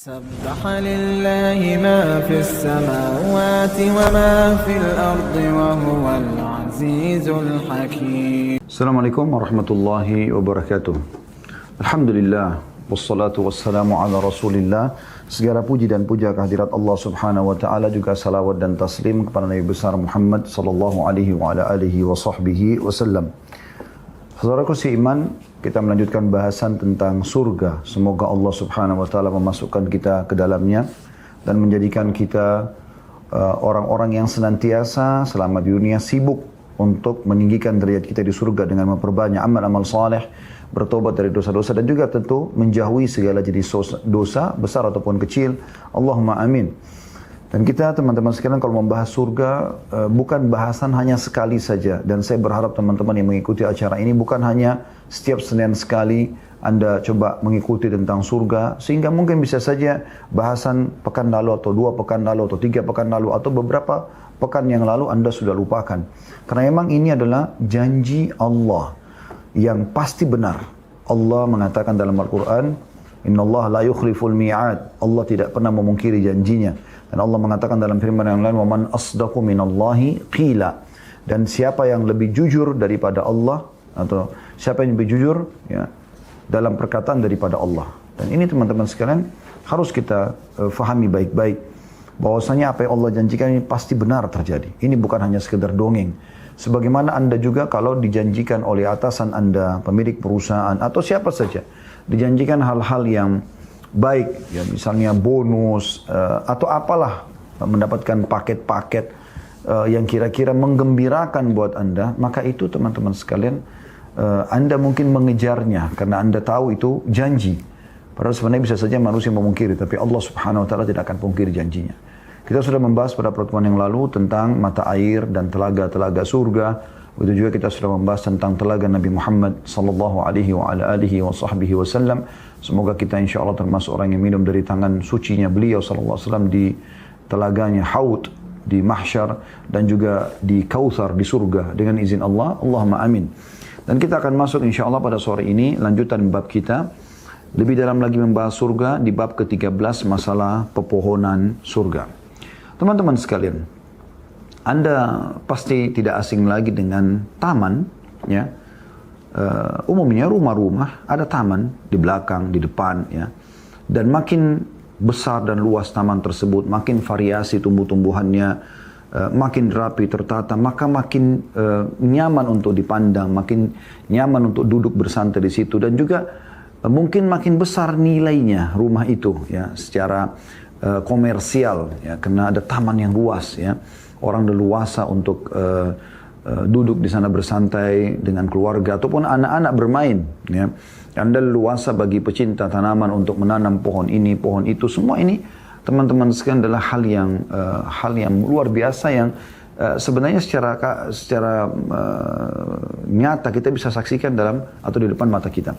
سبح لله ما في السماوات وما في الأرض وهو العزيز الحكيم. Assalamualaikum warahmatullahi wabarakatuh. Alhamdulillah wassalatu wassalamu ala Rasulillah. Segala puji dan puja kehadirat Allah Subhanahu wa taala, juga salawat dan taslim kepada Nabi besar Muhammad sallallahu alaihi wa ala alihi wa sahbihi wasallam. Saudaraku seiman, kita melanjutkan bahasan tentang surga. Semoga Allah Subhanahu wa taala memasukkan kita ke dalamnya dan menjadikan kita orang-orang yang senantiasa selama di dunia sibuk untuk meninggikan derajat kita di surga dengan memperbanyak amal-amal saleh, bertobat dari dosa-dosa, dan juga tentu menjauhi segala jenis dosa besar ataupun kecil. Allahumma amin. Dan kita teman-teman sekalian kalau membahas surga bukan bahasan hanya sekali saja, dan saya berharap teman-teman yang mengikuti acara ini bukan hanya setiap Senin sekali Anda coba mengikuti tentang surga, sehingga mungkin bisa saja bahasan pekan lalu atau 2 pekan lalu atau 3 pekan lalu atau beberapa pekan yang lalu Anda sudah lupakan. Karena memang ini adalah janji Allah yang pasti benar. Allah mengatakan dalam Al-Quran, Innallaha la yukhliful mi'ad. Allah tidak pernah memungkiri janjinya. Dan Allah mengatakan dalam firman yang lain, وَمَنْ أَصْدَقُ مِنَ اللَّهِ قِيلًا. Dan siapa yang lebih jujur daripada Allah, atau siapa yang lebih jujur ya, dalam perkataan daripada Allah. Dan ini teman-teman sekalian harus kita fahami baik-baik, bahwasanya apa yang Allah janjikan ini pasti benar terjadi. Ini bukan hanya sekedar dongeng. Sebagaimana Anda juga kalau dijanjikan oleh atasan Anda, pemilik perusahaan, atau siapa saja, dijanjikan hal-hal yang baik, ya misalnya bonus atau apalah, mendapatkan paket-paket yang kira-kira menggembirakan buat Anda, maka itu teman-teman sekalian Anda mungkin mengejarnya karena Anda tahu itu janji. Padahal sebenarnya bisa saja manusia memungkiri, tapi Allah Subhanahu wa taala tidak akan pungkiri janjinya. Kita sudah membahas pada pertemuan yang lalu tentang mata air dan telaga-telaga surga. Begitu juga kita sudah membahas tentang telaga Nabi Muhammad sallallahu alaihi wa ala alihi wa sahbihi wasallam. Semoga kita insyaAllah termasuk orang yang minum dari tangan sucinya beliau sallallahu alaihi wasallam di telaganya Haud di Mahsyar, dan juga di Kautsar di surga dengan izin Allah. Allahumma amin. Dan kita akan masuk insyaAllah pada sore ini lanjutan bab kita. Lebih dalam lagi membahas surga di bab ke-13, masalah pepohonan surga. Teman-teman sekalian, Anda pasti tidak asing lagi dengan taman, ya. Umumnya rumah-rumah ada taman di belakang, di depan, ya. Dan makin besar dan luas taman tersebut, makin variasi tumbuh-tumbuhannya, makin rapi tertata, maka makin nyaman untuk dipandang, makin nyaman untuk duduk bersantai di situ, dan juga mungkin makin besar nilainya rumah itu, ya, secara komersial, ya, karena ada taman yang luas, ya. Orang leluasa untuk duduk di sana bersantai dengan keluarga ataupun anak-anak bermain, ya. Anda leluasa bagi pecinta tanaman untuk menanam pohon ini, pohon itu. Semua ini teman-teman sekalian adalah hal yang luar biasa yang sebenarnya secara nyata kita bisa saksikan dalam atau di depan mata kita.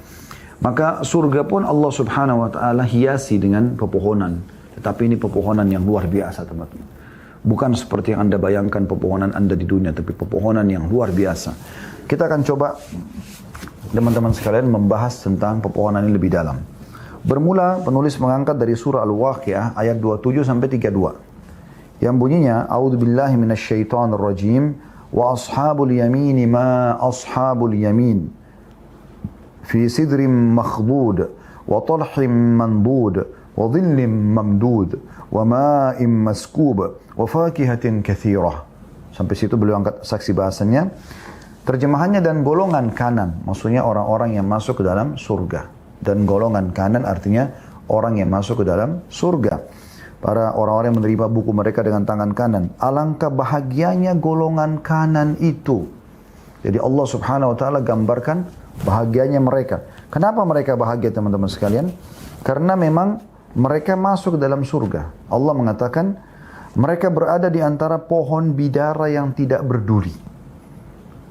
Maka surga pun Allah Subhanahu wa taala hiasi dengan pepohonan. Tetapi ini pepohonan yang luar biasa, teman-teman. Bukan seperti yang Anda bayangkan pepohonan Anda di dunia, tapi pepohonan yang luar biasa. Kita akan coba, teman-teman sekalian, membahas tentang pepohonan ini lebih dalam. Bermula penulis mengangkat dari surah Al-Waqiah ayat 27 sampai 32. Yang bunyinya, A'udzubillahi minasyaitonirrajim, wa ashabul yamini ma ashabul yamin. Fi sidrim makhdud, wa talhim mandud, wa dhillim mamdud, wa ma'im maskub, wa fakihatin kathirah. Sampai situ beliau angkat saksi bahasanya. Terjemahannya, dan golongan kanan, maksudnya orang-orang yang masuk ke dalam surga. Dan golongan kanan artinya orang yang masuk ke dalam surga. Para orang-orang yang menerima buku mereka dengan tangan kanan. Alangkah bahagianya golongan kanan itu. Jadi Allah Subhanahu wa taala gambarkan bahagianya mereka. Kenapa mereka bahagia, teman-teman sekalian? Karena memang mereka masuk ke dalam surga. Allah mengatakan mereka berada di antara pohon bidara yang tidak berduri.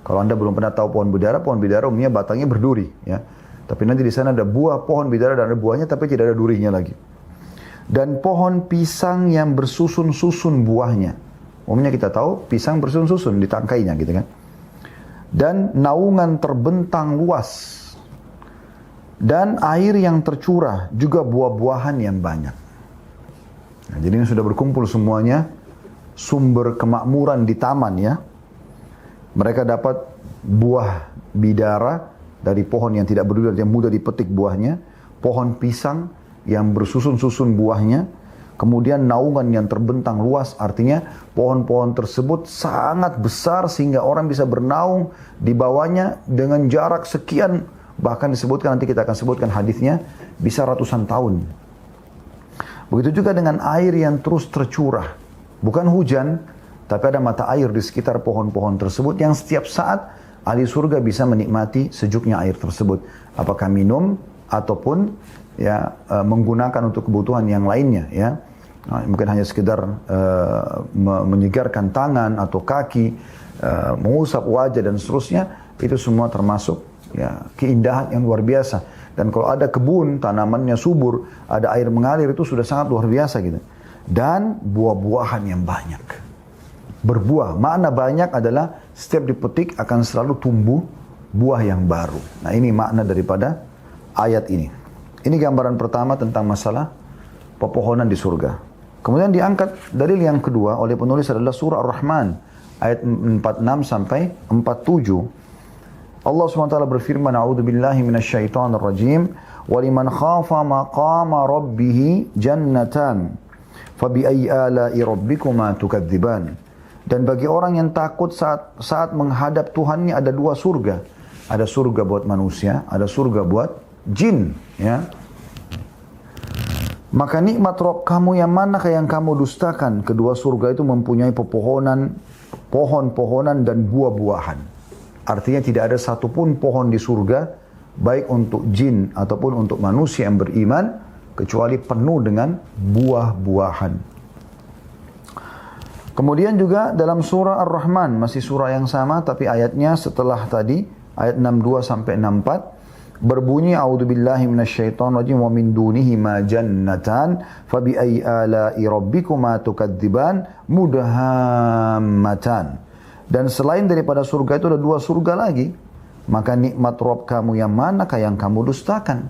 Kalau Anda belum pernah tahu pohon bidara umumnya batangnya berduri, ya. Tapi nanti di sana ada buah pohon bidara dan ada buahnya tapi tidak ada durinya lagi. Dan pohon pisang yang bersusun-susun buahnya. Umumnya kita tahu pisang bersusun-susun di tangkainya, gitu kan. Dan naungan terbentang luas. Dan air yang tercurah, juga buah-buahan yang banyak. Nah, jadi ini sudah berkumpul semuanya, sumber kemakmuran di taman ya. Mereka dapat buah bidara dari pohon yang tidak berduri, yang mudah dipetik buahnya, pohon pisang yang bersusun-susun buahnya, kemudian naungan yang terbentang luas, artinya pohon-pohon tersebut sangat besar sehingga orang bisa bernaung di bawahnya dengan jarak sekian, bahkan disebutkan, nanti kita akan sebutkan hadisnya, bisa ratusan tahun. Begitu juga dengan air yang terus tercurah, bukan hujan, tapi ada mata air di sekitar pohon-pohon tersebut yang setiap saat ahli surga bisa menikmati sejuknya air tersebut. Apakah minum ataupun ya menggunakan untuk kebutuhan yang lainnya ya. Nah, mungkin hanya sekedar menyegarkan tangan atau kaki, mengusap wajah dan seterusnya, itu semua termasuk ya keindahan yang luar biasa. Dan kalau ada kebun, tanamannya subur, ada air mengalir, itu sudah sangat luar biasa gitu. Dan buah-buahan yang banyak. Berbuah, makna banyak adalah setiap dipetik akan selalu tumbuh buah yang baru. Nah ini makna daripada ayat ini. Ini gambaran pertama tentang masalah pepohonan di surga. Kemudian diangkat dalil yang kedua oleh penulis adalah surah Ar-Rahman ayat 46 sampai 47. Allah SWT berfirman, A'udzubillahi minasyaitonirrajim, "Waliman khafa maqama rabbih jannatan, fabi'ayyi ala'i rabbikuma tukadziban." Dan bagi orang yang takut saat menghadap Tuhannya ada dua surga. Ada surga buat manusia, ada surga buat jin. Ya. Maka nikmat Rabb kamu yang manakah yang kamu dustakan? Kedua surga itu mempunyai pepohonan, pohon-pohonan dan buah-buahan. Artinya tidak ada satupun pohon di surga, baik untuk jin ataupun untuk manusia yang beriman, kecuali penuh dengan buah-buahan. Kemudian juga dalam surah Ar-Rahman, masih surah yang sama tapi ayatnya setelah tadi, ayat 62 sampai 64, berbunyi, A'udzubillahi minasyaitonirrajim, wa min dunihi ma jannatan, fabi'ayyi ala'i rabbikuma tukadziban, mudhammatan. Dan selain daripada surga itu ada dua surga lagi, maka nikmat Rabb kamu yang manakah yang kamu dustakan?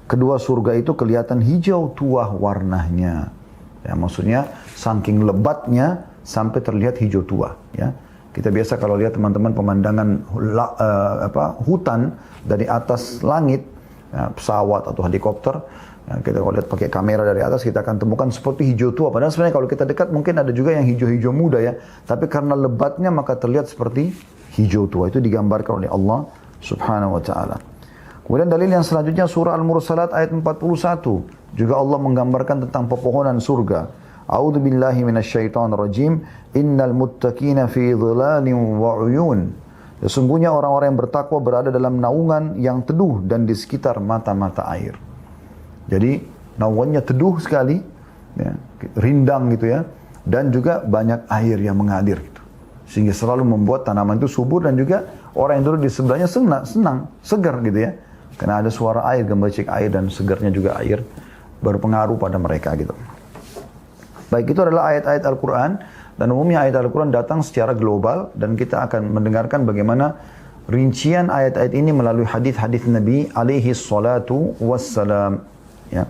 Kedua surga itu kelihatan hijau tua warnanya. Ya, maksudnya saking lebatnya sampai terlihat hijau tua ya. Kita biasa kalau lihat teman-teman pemandangan hutan dari atas langit ya, pesawat atau helikopter ya, kita kalau lihat pakai kamera dari atas kita akan temukan seperti hijau tua, padahal sebenarnya kalau kita dekat mungkin ada juga yang hijau-hijau muda ya, tapi karena lebatnya maka terlihat seperti hijau tua. Itu digambarkan oleh Allah Subhanahu wa taala. Kemudian dalil yang selanjutnya surah Al-Mursalat ayat 41, juga Allah menggambarkan tentang pepohonan surga. A'udzu billahi minasyaitonir rajim. Innal muttaqina fi dhilalin wa 'uyun. Sesungguhnya orang-orang yang bertakwa berada dalam naungan yang teduh dan di sekitar mata-mata air. Jadi naungannya teduh sekali, ya, rindang gitu ya, dan juga banyak air yang mengalir gitu. Sehingga selalu membuat tanaman itu subur dan juga orang yang duduk di sebelahnya senang, segar gitu ya. Karena ada suara air, gemericik air dan segarnya juga air berpengaruh pada mereka gitu. Baik, itu adalah ayat-ayat Al-Quran, dan umumnya ayat Al-Quran datang secara global, dan kita akan mendengarkan bagaimana rincian ayat-ayat ini melalui hadis-hadis Nabi alaihi salatu wassalam. Ya.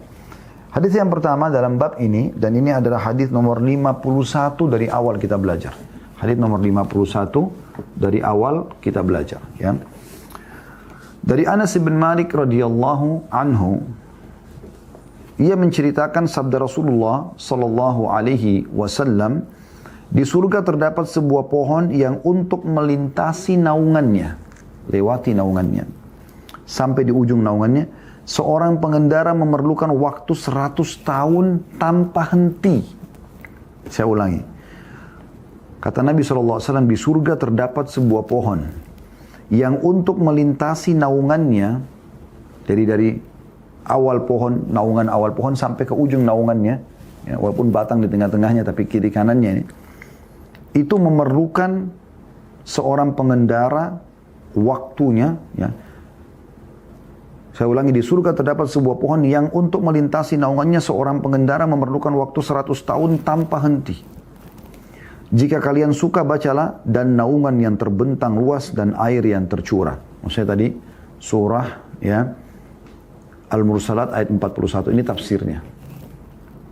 Hadis yang pertama dalam bab ini, dan ini adalah hadis nomor 51 dari awal kita belajar. Hadis nomor 51 dari awal kita belajar. Ya. Dari Anas bin Malik radhiyallahu anhu, ia menceritakan sabda Rasulullah sallallahu alaihi wasallam, di surga terdapat sebuah pohon yang untuk melintasi naungannya, lewati naungannya, sampai di ujung naungannya, seorang pengendara memerlukan waktu 100 tahun tanpa henti. Saya ulangi. Kata Nabi SAW, di surga terdapat sebuah pohon yang untuk melintasi naungannya, jadi dari awal pohon, naungan awal pohon sampai ke ujung naungannya, ya, walaupun batang di tengah-tengahnya tapi kiri kanannya ini, itu memerlukan seorang pengendara waktunya. Ya. Saya ulangi, di surga terdapat sebuah pohon yang untuk melintasi naungannya seorang pengendara memerlukan waktu 100 tahun tanpa henti. Jika kalian suka bacalah, dan naungan yang terbentang luas dan air yang tercurah. Maksudnya tadi surah ya Al-Mursalat ayat 41, ini tafsirnya.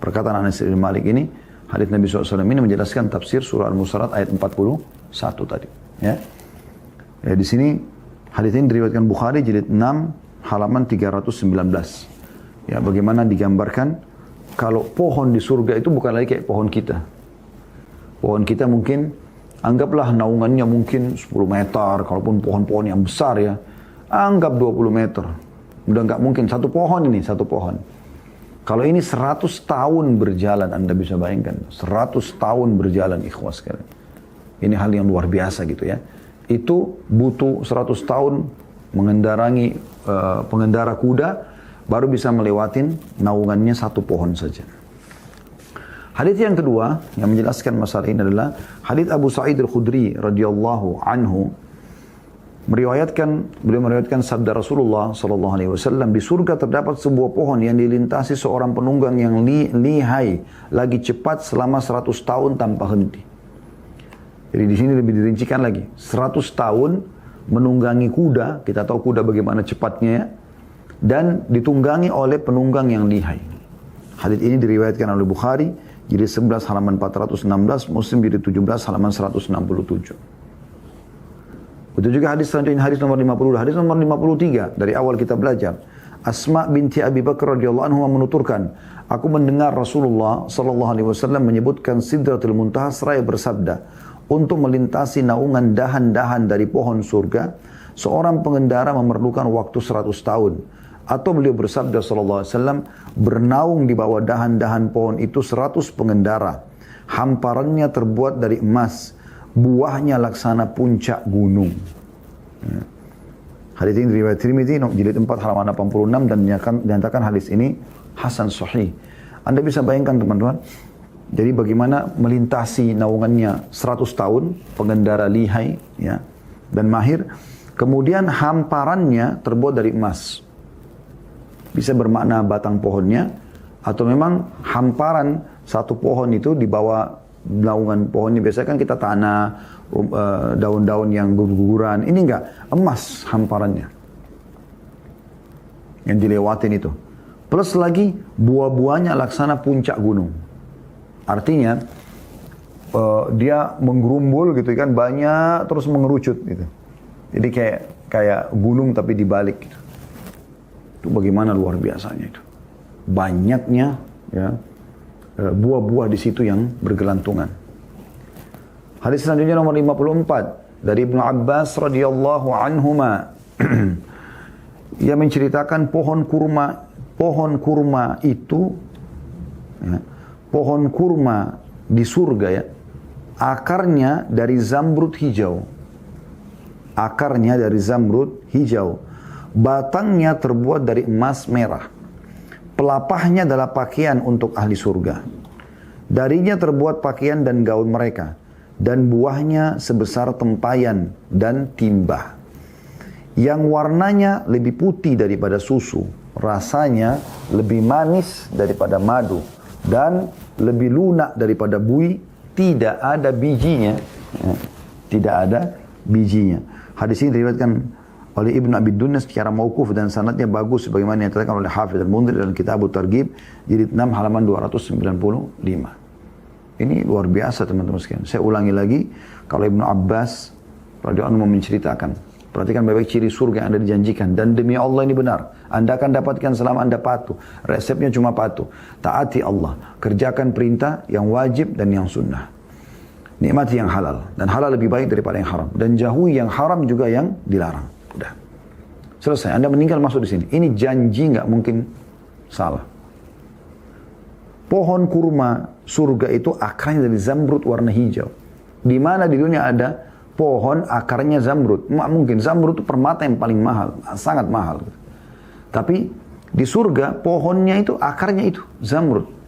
perkataan Anas bin Malik ini, hadis Nabi SAW ini menjelaskan tafsir surah Al-Mursalat ayat 41 tadi. Ya, di sini hadis ini diriwayatkan Bukhari jilid 6 halaman 319. Ya, bagaimana digambarkan kalau pohon di surga itu bukan lagi kayak pohon kita. Pohon kita mungkin, anggaplah naungannya mungkin 10 meter, kalaupun pohon-pohon yang besar ya, anggap 20 meter. Udah nggak mungkin, satu pohon ini, satu pohon. Kalau ini 100 tahun berjalan, Anda bisa bayangkan. 100 tahun berjalan, ikhwas sekalian. Ini hal yang luar biasa gitu ya. Itu butuh 100 tahun mengendarangi pengendara kuda, baru bisa melewatin naungannya satu pohon saja. Hadits yang kedua yang menjelaskan masalah ini adalah hadits Abu Sa'id Al-Khudri radhiyallahu anhu. Beliau meriwayatkan sabda Rasulullah sallallahu alaihi wasallam, di surga terdapat sebuah pohon yang dilintasi seorang penunggang yang lihai lagi cepat selama 100 tahun tanpa henti. Jadi di sini lebih dirincikan lagi. 100 tahun menunggangi kuda, kita tahu kuda bagaimana cepatnya ya, dan ditunggangi oleh penunggang yang lihai. Hadits ini diriwayatkan oleh Bukhari jilid 11 halaman 416, Muslim jilid 17 halaman 167. Betul juga hadis selanjutnya, hadis nomor 50, hadis nomor 53 dari awal kita belajar. Asma binti Abi Bakar radhiyallahu anhu menuturkan, aku mendengar Rasulullah sallallahu alaihi wasallam menyebutkan Sidratul Muntaha seraya bersabda, untuk melintasi naungan dahan-dahan dari pohon surga, seorang pengendara memerlukan waktu 100 tahun. Atau beliau bersabda sallallahu alaihi wasallam, bernaung di bawah dahan-dahan pohon itu 100 pengendara. Hamparannya terbuat dari emas, buahnya laksana puncak gunung. Ya. Hadis ini riwayat Tirmidzi jilid 4 halaman 86 dan dinyatakan hadis ini hasan sahih. Anda bisa bayangkan teman-teman, jadi bagaimana melintasi naungannya 100 tahun, pengendara lihai ya, dan mahir, kemudian hamparannya terbuat dari emas. Bisa bermakna batang pohonnya, atau memang hamparan satu pohon itu di bawah naungan pohonnya. Biasanya kan kita tanah, daun-daun yang guguran. Ini enggak, emas hamparannya yang dilewatin itu. Plus lagi buah-buahnya laksana puncak gunung. Artinya dia menggerumbul gitu kan, banyak terus mengerucut gitu. Jadi kayak gunung tapi dibalik gitu. Itu bagaimana luar biasanya itu. Banyaknya ya buah-buah di situ yang bergelantungan. Hadis selanjutnya nomor 54 dari Ibnu Abbas radhiyallahu anhuma. Ia menceritakan pohon kurma itu ya, pohon kurma di surga ya, akarnya dari zamrud hijau. Akarnya dari zamrud hijau. Batangnya terbuat dari emas merah. Pelapahnya adalah pakaian untuk ahli surga. Darinya terbuat pakaian dan gaun mereka. Dan buahnya sebesar tempayan dan timba. Yang warnanya lebih putih daripada susu. Rasanya lebih manis daripada madu. Dan lebih lunak daripada bui. Tidak ada bijinya. Tidak ada bijinya. Hadis ini diriwayatkan oleh Ibnu Abi Dunya secara mauquf dan sanadnya bagus sebagaimana yang dikatakan oleh Hafidz Al-Mundhir dalam Kitab At-Targhib jilid 6 halaman 295. Ini luar biasa teman-teman sekalian. Saya ulangi lagi, kalau Ibnu Abbas radhiyallahu anhu menceritakan, perhatikan baik-baik ciri surga yang Anda dijanjikan, dan demi Allah ini benar. Anda akan dapatkan selama Anda patuh. Resepnya cuma patuh. Taati Allah, kerjakan perintah yang wajib dan yang sunnah. Nikmati yang halal, dan halal lebih baik daripada yang haram, dan jauhi yang haram juga yang dilarang. Udah. Selesai. Anda meninggal masuk di sini. Ini janji nggak mungkin salah. Pohon kurma surga itu akarnya dari zamrud warna hijau. Di mana di dunia ada pohon akarnya zamrud? Nggak mungkin. Zamrud itu permata yang paling mahal, sangat mahal. Tapi di surga pohonnya itu akarnya itu zamrud.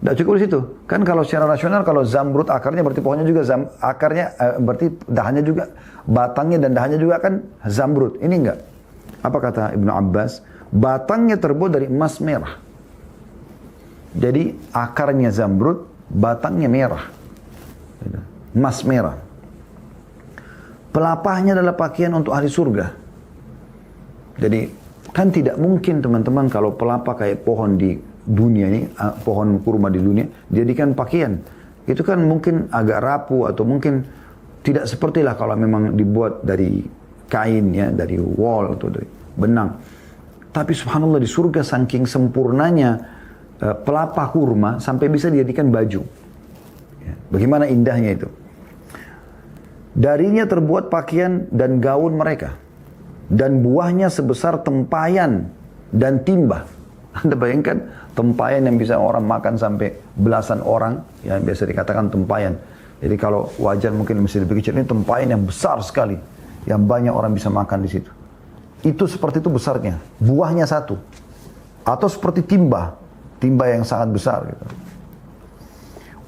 Tidak cukup di situ. Kan kalau secara rasional, kalau zamrud akarnya berarti pohonnya juga akarnya berarti dahannya juga, batangnya dan dahannya juga kan zamrud. Ini enggak. Apa kata Ibnu Abbas? Batangnya terbuat dari emas merah. Jadi akarnya zamrud, batangnya merah. Emas merah. Pelapahnya adalah pakaian untuk ahli surga. Jadi kan tidak mungkin teman-teman kalau pelapa kayak pohon di dunia ini, pohon kurma di dunia, jadikan pakaian. Itu kan mungkin agak rapuh atau mungkin tidak sepertilah kalau memang dibuat dari kain ya, dari wol atau dari benang. Tapi subhanallah di surga saking sempurnanya pelapa kurma sampai bisa dijadikan baju. Ya, bagaimana indahnya itu. Darinya terbuat pakaian dan gaun mereka. Dan buahnya sebesar tempayan dan timba. Anda bayangkan tempayan yang bisa orang makan sampai belasan orang, yang biasa dikatakan tempayan. Jadi kalau wajan mungkin mesti lebih kecil, ini tempayan yang besar sekali, yang banyak orang bisa makan di situ. Itu seperti itu besarnya, buahnya satu. Atau seperti timba yang sangat besar gitu.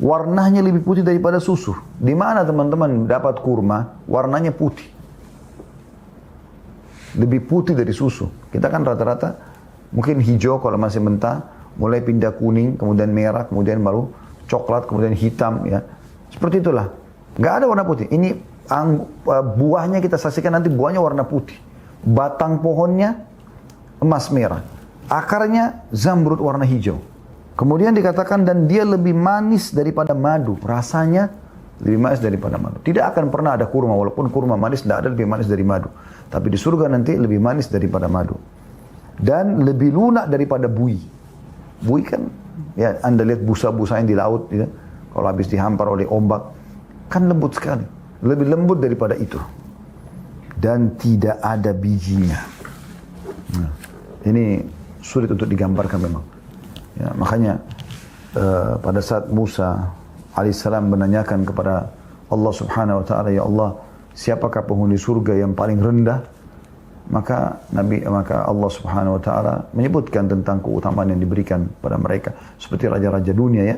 Warnanya lebih putih daripada susu. Di mana teman-teman dapat kurma, warnanya putih. Lebih putih dari susu. Kita kan rata-rata mungkin hijau kalau masih mentah, mulai pindah kuning, kemudian merah, kemudian baru coklat, kemudian hitam ya. Seperti itulah. Nggak ada warna putih. Ini buahnya kita saksikan nanti buahnya warna putih. Batang pohonnya emas merah. Akarnya zamrud warna hijau. Kemudian dikatakan dan dia lebih manis daripada madu. Rasanya lebih manis daripada madu. Tidak akan pernah ada kurma, walaupun kurma manis tidak ada lebih manis dari madu. Tapi di surga nanti lebih manis daripada madu. Dan lebih lunak daripada bui. Bui kan, ya Anda lihat busa-busa yang di laut, ya, kalau habis dihampar oleh ombak, kan lembut sekali. Lebih lembut daripada itu. Dan tidak ada bijinya. Nah, ini sulit untuk digambarkan memang. Ya, makanya pada saat Musa alaihissalam menanyakan kepada Allah subhanahu wa ta'ala, ya Allah, siapakah penghuni surga yang paling rendah? Maka Allah subhanahu wa ta'ala menyebutkan tentang keutamaan yang diberikan pada mereka. Seperti raja-raja dunia ya.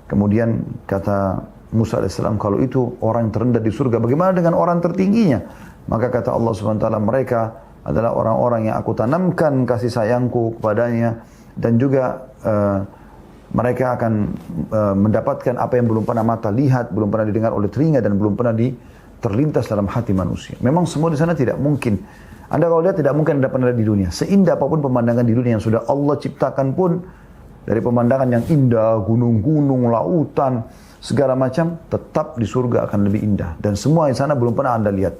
Kemudian kata Musa alaihissalam, kalau itu orang terendah di surga, bagaimana dengan orang tertingginya? Maka kata Allah subhanahu wa ta'ala, mereka adalah orang-orang yang aku tanamkan kasih sayangku kepadanya. Dan juga mereka akan mendapatkan apa yang belum pernah mata lihat, belum pernah didengar oleh telinga, dan belum pernah terlintas dalam hati manusia. Memang semua di sana tidak mungkin. Anda kalau lihat tidak mungkin ada pernah di dunia. Seindah apapun pemandangan di dunia yang sudah Allah ciptakan pun, dari pemandangan yang indah, gunung-gunung, lautan, segala macam, tetap di surga akan lebih indah. Dan semua di sana belum pernah Anda lihat.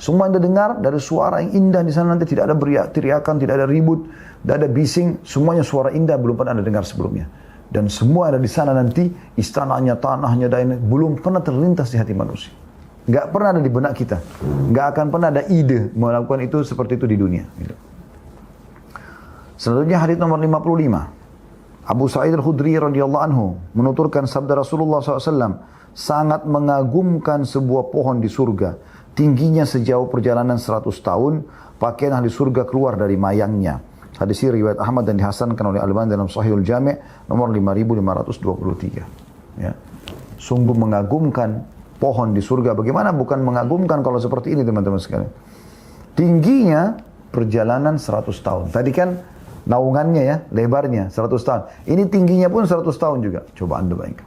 Semua Anda dengar dari suara yang indah di sana, nanti tidak ada teriakan, tidak ada ribut, tidak ada bising, semuanya suara indah belum pernah Anda dengar sebelumnya. Dan semua ada di sana nanti, istananya, tanahnya, dan belum pernah terlintas di hati manusia. Nggak pernah ada di benak kita. Nggak akan pernah ada ide melakukan itu seperti itu di dunia. Selanjutnya hadits nomor 55. Abu Sa'id al-Khudri radhiyallahu anhu menuturkan sabda Rasulullah SAW, sangat mengagumkan sebuah pohon di surga. Tingginya sejauh perjalanan 100 tahun, pakaian ahli surga keluar dari mayangnya. Hadis ini riwayat Ahmad dan dihasankan oleh Al-Albani dalam Sahihul Jami' nomor 5523. Ya. Sungguh mengagumkan pohon di surga. Bagaimana bukan mengagumkan kalau seperti ini teman-teman sekalian. Tingginya perjalanan 100 tahun. Tadi kan naungannya ya, lebarnya 100 tahun. Ini tingginya pun 100 tahun juga. Coba Anda bayangkan.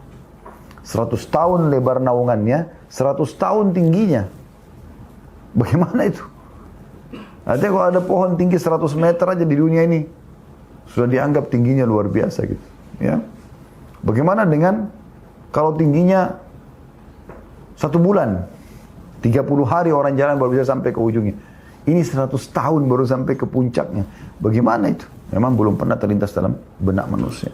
100 tahun lebar naungannya, 100 tahun tingginya. Bagaimana itu? Artinya kalau ada pohon tinggi 100 meter aja di dunia ini, sudah dianggap tingginya luar biasa gitu. Ya. Bagaimana dengan kalau tingginya 1 bulan, 30 hari orang jalan baru bisa sampai ke ujungnya. Ini 100 tahun baru sampai ke puncaknya. Bagaimana itu? Memang belum pernah terlintas dalam benak manusia.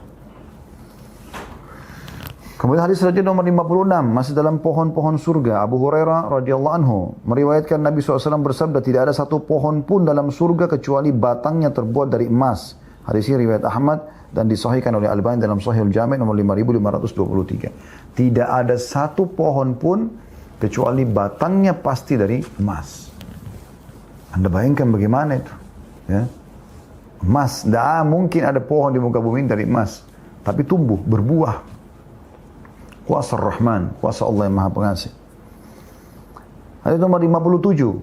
Kemudian hadis selanjutnya nomor 56, masih dalam pohon-pohon surga. Abu Hurairah radhiyallahu anhu meriwayatkan Nabi SAW bersabda, tidak ada satu pohon pun dalam surga kecuali batangnya terbuat dari emas. Hadis ini riwayat Ahmad dan disahihkan oleh Al-Albani dalam Sahihul Jami' nomor 5523. Tidak ada satu pohon pun kecuali batangnya pasti dari emas. Anda bayangkan bagaimana itu? Ya. Emas, tidak mungkin ada pohon di muka bumi dari emas. Tapi tumbuh, berbuah. Kuasa Ar-Rahman, kuasa Allah yang Maha Pengasih. Hadis nomor 57.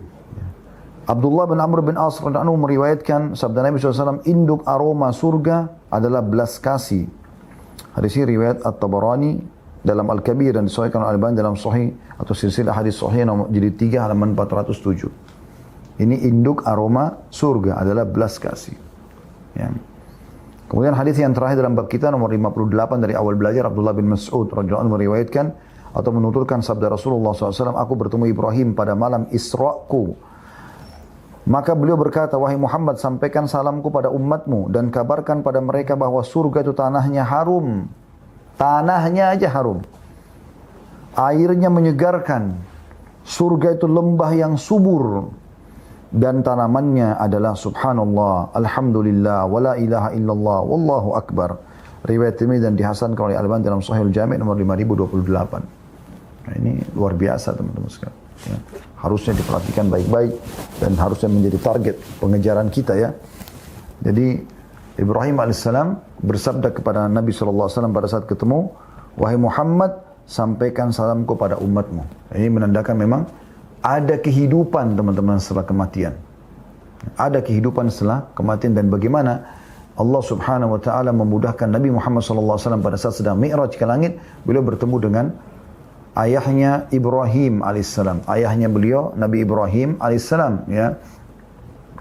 Abdullah bin Amr bin As radhiyallahu anhu meriwayatkan sabda Nabi SAW, induk aroma surga adalah belas kasih. Hadis ini riwayat At-Tabarani dalam Al-Kabir dan disahihkan oleh Al-Albani dalam Sahih atau silsilah hadis sahih nomor jilid 3 halaman 407. Ini induk aroma surga adalah belas kasih. Ya. Kemudian hadis yang terakhir dalam bab kita nomor 58 dari awal belajar, Abdullah bin Mas'ud radhiyallahu anhu meriwayatkan atau menuturkan sabda Rasulullah SAW, aku bertemu Ibrahim pada malam Isra'ku. Maka beliau berkata, wahai Muhammad, sampaikan salamku pada umatmu dan kabarkan pada mereka bahwa surga itu tanahnya harum. Tanahnya aja harum. Airnya menyegarkan. Surga itu lembah yang subur. Dan tanamannya adalah subhanallah, alhamdulillah, wala ilaha illallah, wallahu akbar. Riwayat ini dan dihasankan oleh Al-Albani dalam Sahihul Jami' nomor 5028. Nah, ini luar biasa teman-teman sekalian. Ya. Harusnya diperhatikan baik-baik dan harusnya menjadi target pengejaran kita ya. Jadi Ibrahim alaihissalam bersabda kepada Nabi SAW pada saat ketemu, wahai Muhammad, sampaikan salamku pada umatmu. Ini menandakan memang ada kehidupan teman-teman setelah kematian. Ada kehidupan setelah kematian dan bagaimana Allah Subhanahu wa taala memudahkan Nabi Muhammad SAW pada saat sedang Mi'raj ke langit, beliau bertemu dengan ayahnya Ibrahim alaihissalam. Ayahnya beliau Nabi Ibrahim alaihissalam ya.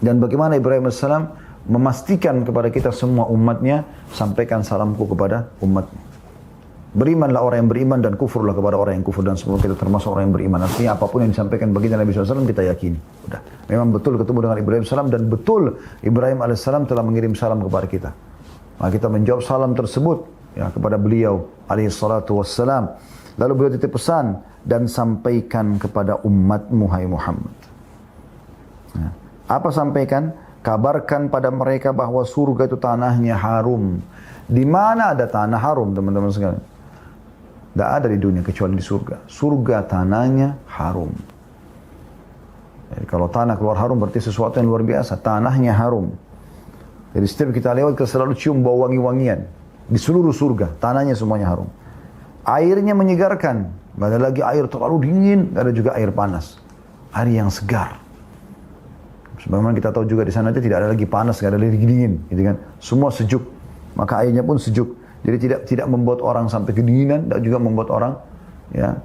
Dan bagaimana Ibrahim alaihissalam memastikan kepada kita semua umatnya, sampaikan salamku kepada umatmu. Berimanlah orang yang beriman dan kufurlah kepada orang yang kufur, dan semoga kita termasuk orang yang beriman. Artinya apapun yang disampaikan bagi Nabi SAW kita yakini. Udah. Memang betul ketemu dengan Ibrahim SAW dan betul Ibrahim AS telah mengirim salam kepada kita. Maka kita menjawab salam tersebut ya, kepada beliau alaihissalatu. Lalu beliau titip pesan, dan sampaikan kepada umatmu hai Muhammad. Nah, apa sampaikan? Kabarkan pada mereka bahwa surga itu tanahnya harum. Di mana ada tanah harum teman-teman sekalian? Tidak ada di dunia kecuali di surga. Surga tanahnya harum. Jadi kalau tanah keluar harum berarti sesuatu yang luar biasa. Tanahnya harum. Jadi setiap kita lewat kita selalu cium bau wangi-wangian. Di seluruh surga tanahnya semuanya harum. Airnya menyegarkan. Tidak ada lagi air terlalu dingin. Tidak ada juga air panas. Air yang segar. Sebagaimana kita tahu juga di sana tidak ada lagi panas, tidak ada lagi dingin. Gitu kan? Semua sejuk. Maka airnya pun sejuk. Jadi tidak membuat orang sampai kedinginan, dan juga membuat orang ya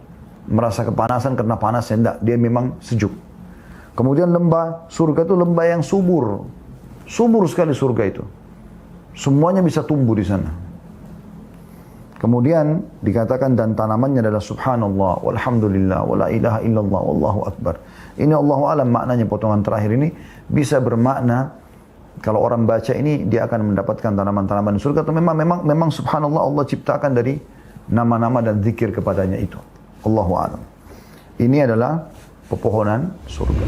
merasa kepanasan karena panasnya. Tidak, dia memang sejuk. Kemudian lembah, surga itu lembah yang subur. Subur sekali surga itu. Semuanya bisa tumbuh di sana. Kemudian dikatakan dan tanamannya adalah subhanallah, walhamdulillah, wala ilaha illallah, wallahu akbar. Ini Allahu alam maknanya potongan terakhir ini bisa bermakna kalau orang baca ini dia akan mendapatkan tanaman-tanaman surga, atau memang subhanallah Allah ciptakan dari nama-nama dan zikir kepadanya itu. Allahu a'lam. Ini adalah pepohonan surga.